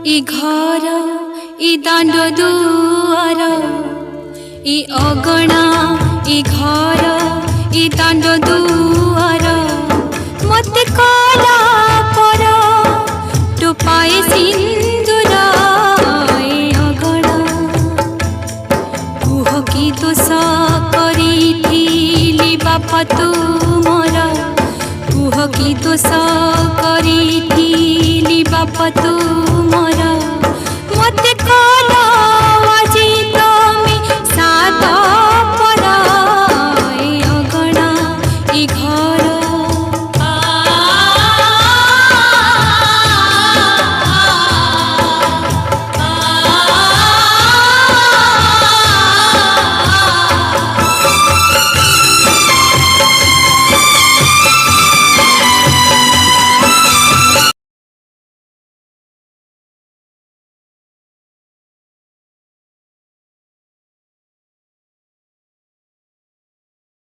इ घर इ दाण्ड दुआर इ अगणा इ घर इ दाण्ड दुआर मते कला पर टोपाए सिंदूर इ अगणा कुह कि दोष करिथिली बापा तुमर कुह कि दोष करिथिली बापा तुमर